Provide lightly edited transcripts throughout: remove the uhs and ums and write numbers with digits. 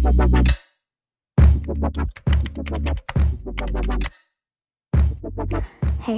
Hey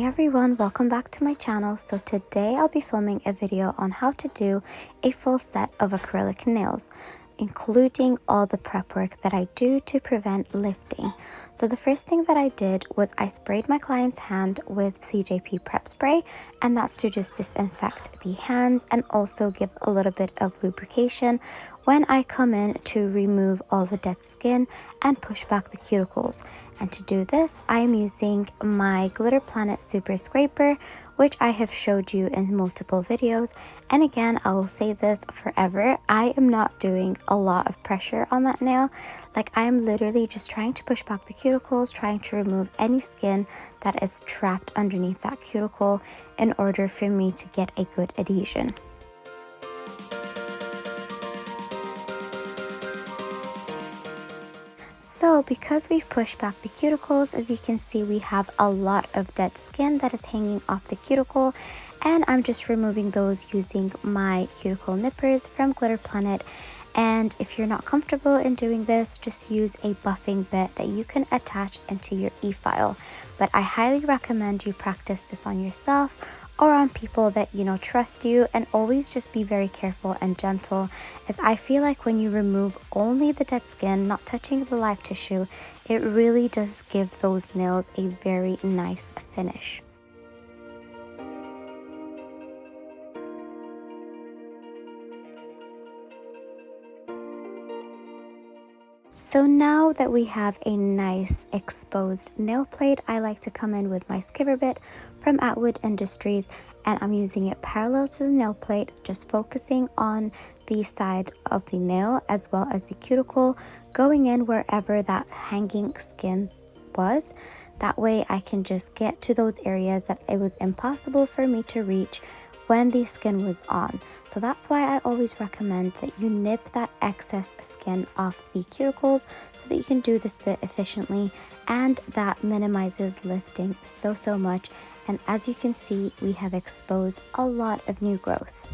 everyone, welcome back to my channel. So today I'll be filming a video on how to do a full set of acrylic nails, including all the prep work that I do to prevent lifting. So the first thing that I did was I sprayed my client's hand with CJP prep spray, and that's to just disinfect the hands and also give a little bit of lubrication when I come in to remove all the dead skin and push back the cuticles. And to do this, I'm using my Glitter Planet Super Scraper, which I have showed you in multiple videos. And again, I will say this forever, I am not doing a lot of pressure on that nail. Like, I am literally just trying to push back the cuticles, trying to remove any skin that is trapped underneath that cuticle in order for me to get a good adhesion. So because we've pushed back the cuticles, as you can see, we have a lot of dead skin that is hanging off the cuticle, and I'm just removing those using my cuticle nippers from Glitter Planet. And if you're not comfortable in doing this, just use a buffing bit that you can attach into your e-file. But I highly recommend you practice this on yourself or on people that trust you, and always just be very careful and gentle, as I feel like when you remove only the dead skin, not touching the live tissue, it really does give those nails a very nice finish. So now that we have a nice exposed nail plate, I like to come in with my skimmer bit from Atwood Industries, and I'm using it parallel to the nail plate, just focusing on the side of the nail as well as the cuticle, going in wherever that hanging skin was. That way I can just get to those areas that it was impossible for me to reach when the skin was on. So that's why I always recommend that you nip that excess skin off the cuticles so that you can do this bit efficiently, and that minimizes lifting so much. And as you can see, we have exposed a lot of new growth.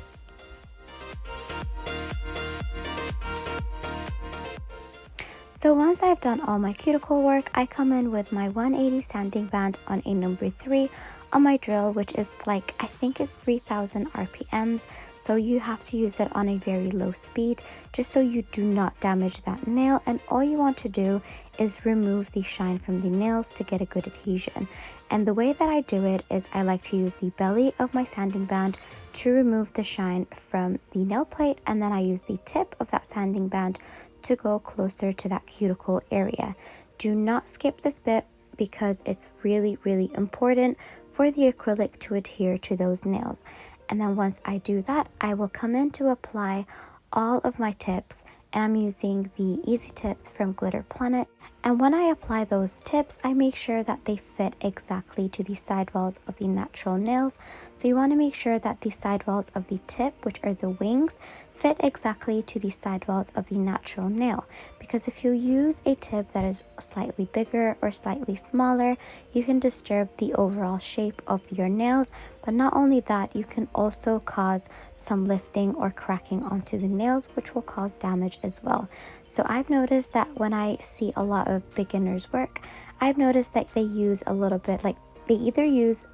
So once I've done all my cuticle work, I come in with my 180 sanding band on a number 3 on my drill, which is like, I think is 3000 RPMs. So you have to use it on a very low speed just so you do not damage that nail, and all you want to do is remove the shine from the nails to get a good adhesion. And the way that I do it is I like to use the belly of my sanding band to remove the shine from the nail plate, and then I use the tip of that sanding band to go closer to that cuticle area. Do not skip this bit because it's really important for the acrylic to adhere to those nails. And then once I do that, I will come in to apply all of my tips, and I'm using the Easy Tips from Glitter Planet. And when I apply those tips, I make sure that they fit exactly to the sidewalls of the natural nails. So you want to make sure that the sidewalls of the tip, which are the wings, fit exactly to the sidewalls of the natural nail. Because if you use a tip that is slightly bigger or slightly smaller, you can disturb the overall shape of your nails. But not only that, you can also cause some lifting or cracking onto the nails, which will cause damage as well. So I've noticed that when I see a lot of beginners work, I've noticed that they use a little bit, like they either use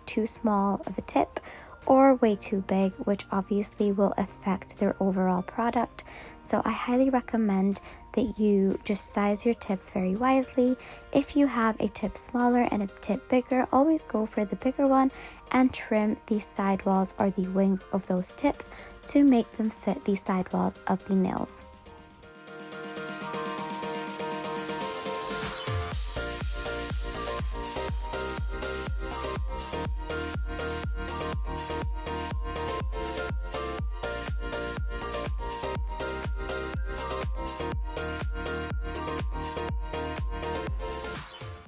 too small of a tip or way too big, which obviously will affect their overall product. So I highly recommend that you just size your tips very wisely. If you have a tip smaller and a tip bigger, always go for the bigger one and trim the sidewalls or the wings of those tips to make them fit the sidewalls of the nails.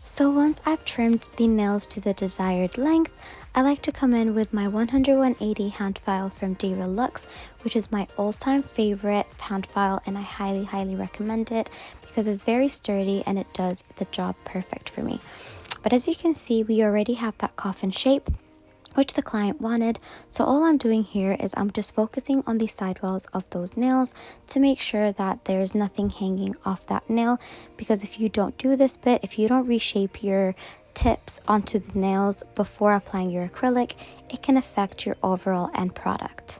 So once I've trimmed the nails to the desired length, I like to come in with my 100-180 hand file from Dyra Luxe, which is my all-time favorite hand file, and I highly recommend it because it's very sturdy and it does the job perfect for me. But as you can see, we already have that coffin shape. which the client wanted. So all I'm doing here is I'm just focusing on the sidewalls of those nails to make sure that there's nothing hanging off that nail, because if you don't do this bit, if you don't reshape your tips onto the nails before applying your acrylic, it can affect your overall end product.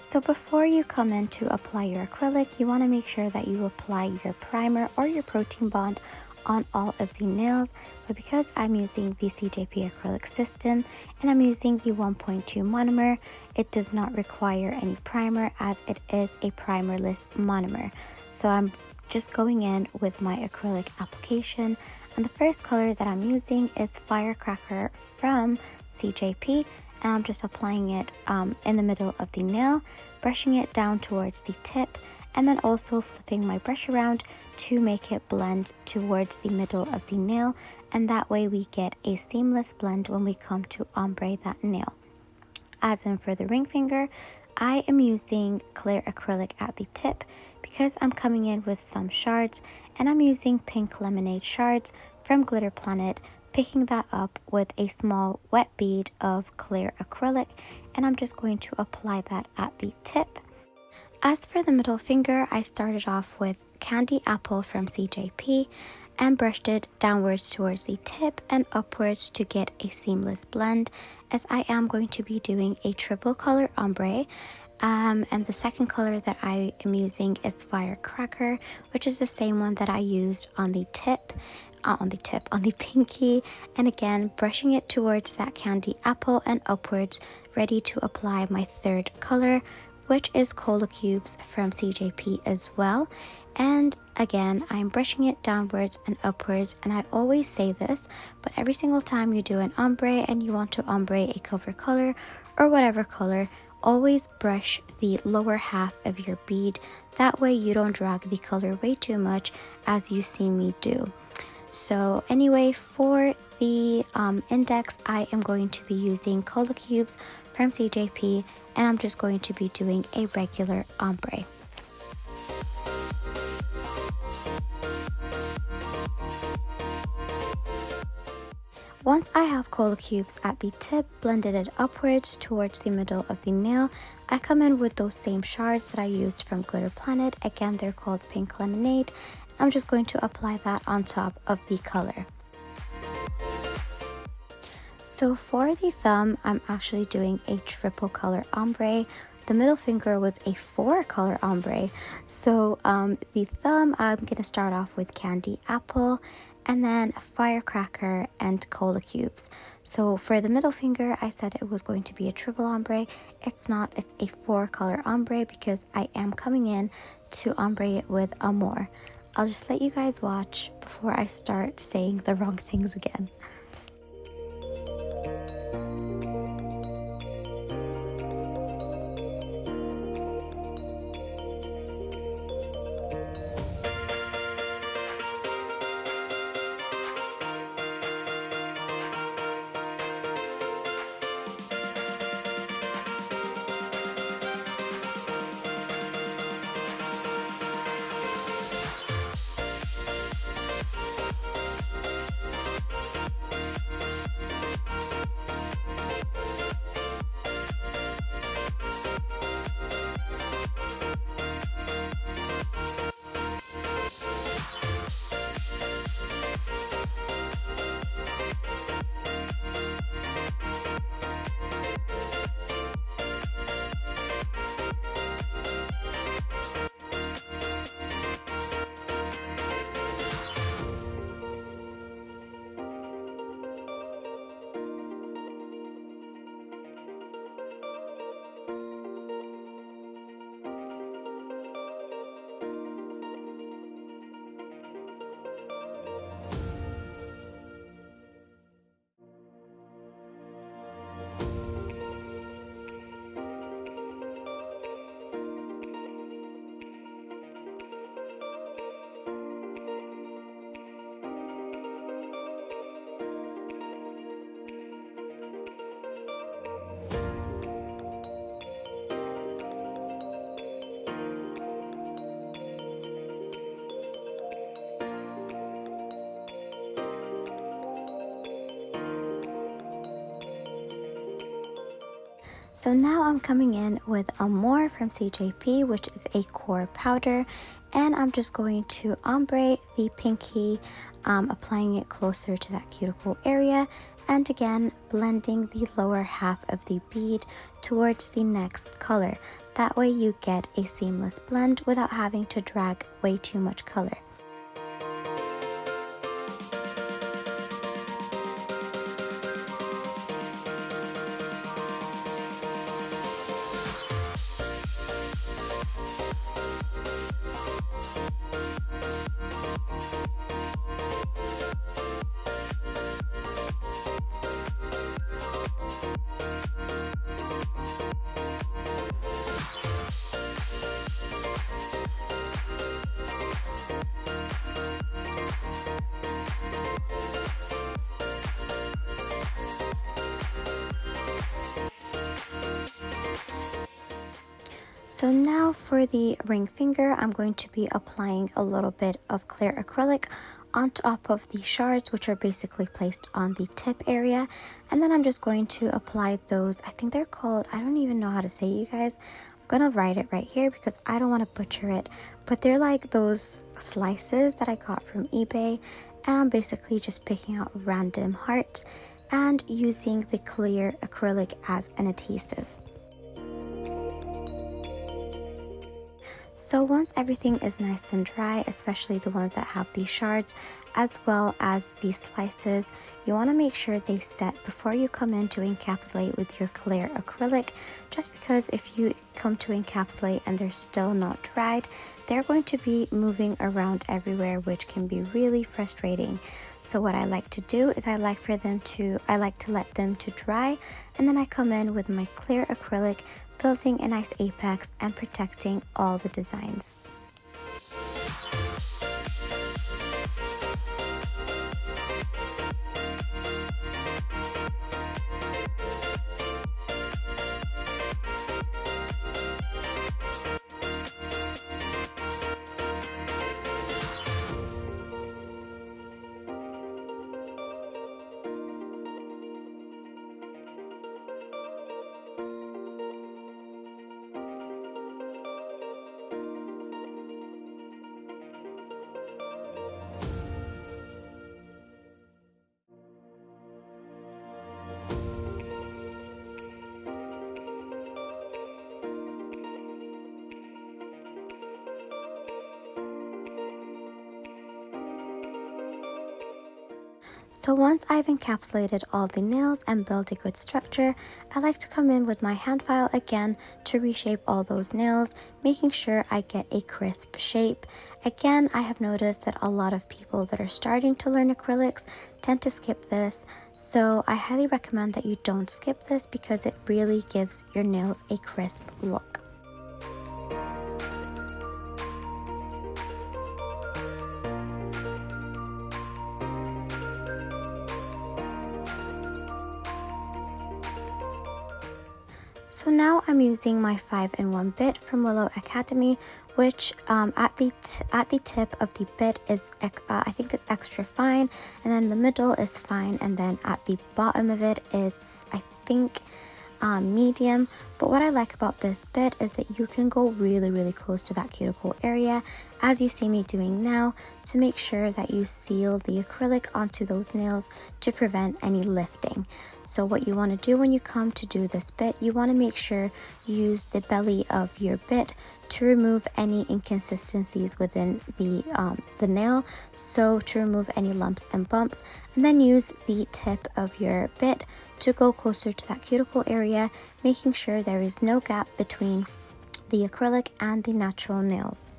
So before you come in to apply your acrylic, you want to make sure that you apply your primer or your protein bond on all of the nails. But because I'm using the CJP acrylic system and I'm using the 1.2 monomer, it does not require any primer as it is a primerless monomer. So I'm just going in with my acrylic application, and the first color that I'm using is Firecracker from CJP. And I'm just applying it in the middle of the nail, brushing it down towards the tip, and then also flipping my brush around to make it blend towards the middle of the nail, and that way we get a seamless blend when we come to ombre that nail. As in for the ring finger, I am using clear acrylic at the tip because I'm coming in with some shards, and I'm using pink lemonade shards from Glitter Planet, picking that up with a small wet bead of clear acrylic, and I'm just going to apply that at the tip. As for the middle finger, I started off with Candy Apple from CJP and brushed it downwards towards the tip and upwards to get a seamless blend, as I am going to be doing a triple color ombre. And the second color that I am using is Firecracker, which is the same one that I used on the pinky, and again brushing it towards that Candy Apple and upwards, ready to apply my third color, which is Cola Cubes from CJP as well. And again, I'm brushing it downwards and upwards, and I always say this, but every single time you do an ombre and you want to ombre a cover color or whatever color, always brush the lower half of your bead. That way you don't drag the color way too much, as you see me do. So anyway, for the index, I am going to be using Cola Cubes from CJP, and I'm just going to be doing a regular ombre. Once I have Cola Cubes at the tip, blended it upwards towards the middle of the nail, I come in with those same shards that I used from Glitter Planet. Again, they're called Pink Lemonade. I'm just going to apply that on top of the color. So for the thumb, I'm actually doing a triple color ombre. The middle finger was a 4-color ombre. So the thumb, I'm going to start off with Candy Apple, and then Firecracker and Cola Cubes. So for the middle finger, I said it was going to be a triple ombre. It's not, it's a 4-color ombre because I am coming in to ombre it with Amor. I'll just let you guys watch before I start saying the wrong things again. So now I'm coming in with Amor from CJP, which is a core powder, and I'm just going to ombre the pinky, applying it closer to that cuticle area, and again blending the lower half of the bead towards the next color. That way you get a seamless blend without having to drag way too much color. So now for the ring finger, I'm going to be applying a little bit of clear acrylic on top of the shards, which are basically placed on the tip area. And then I'm just going to apply those, I think they're called, I don't even know how to say it, you guys. I'm gonna write it right here because I don't want to butcher it, but they're like those slices that I got from eBay, and I'm basically just picking out random hearts and using the clear acrylic as an adhesive. So once everything is nice and dry, especially the ones that have these shards as well as these slices, you want to make sure they set before you come in to encapsulate with your clear acrylic, just because if you come to encapsulate and they're still not dried, they're going to be moving around everywhere, which can be really frustrating. So what I like to do is I like to let them to dry, and then I come in with my clear acrylic, building a nice apex and protecting all the designs. So once I've encapsulated all the nails and built a good structure, I like to come in with my hand file again to reshape all those nails, making sure I get a crisp shape. Again, I have noticed that a lot of people that are starting to learn acrylics tend to skip this, so I highly recommend that you don't skip this because it really gives your nails a crisp look. So now I'm using my 5-in-1 bit from Willow Academy, which at the tip of the bit is I think it's extra fine, and then the middle is fine, and then at the bottom of it it's I think medium. But what I like about this bit is that you can go really close to that cuticle area, as you see me doing now, to make sure that you seal the acrylic onto those nails to prevent any lifting. So what you want to do when you come to do this bit, you want to make sure you use the belly of your bit to remove any inconsistencies within the nail, so to remove any lumps and bumps, and then use the tip of your bit to go closer to that cuticle area, making sure there is no gap between the acrylic and the natural nails.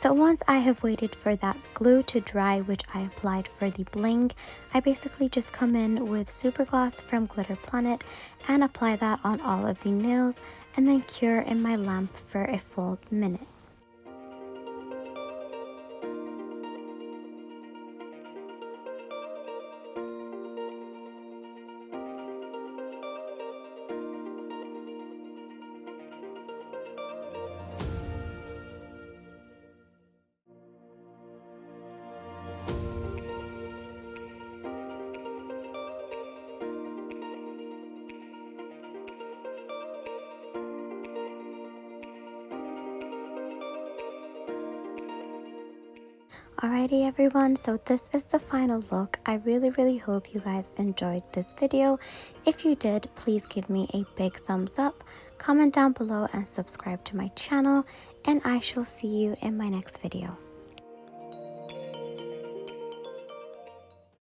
So once I have waited for that glue to dry, which I applied for the bling, I basically just come in with super gloss from Glitter Planet and apply that on all of the nails and then cure in my lamp for a full minute. Alrighty everyone, so this is the final look. I really hope you guys enjoyed this video. If you did, please give me a big thumbs up, comment down below and subscribe to my channel, and I shall see you in my next video.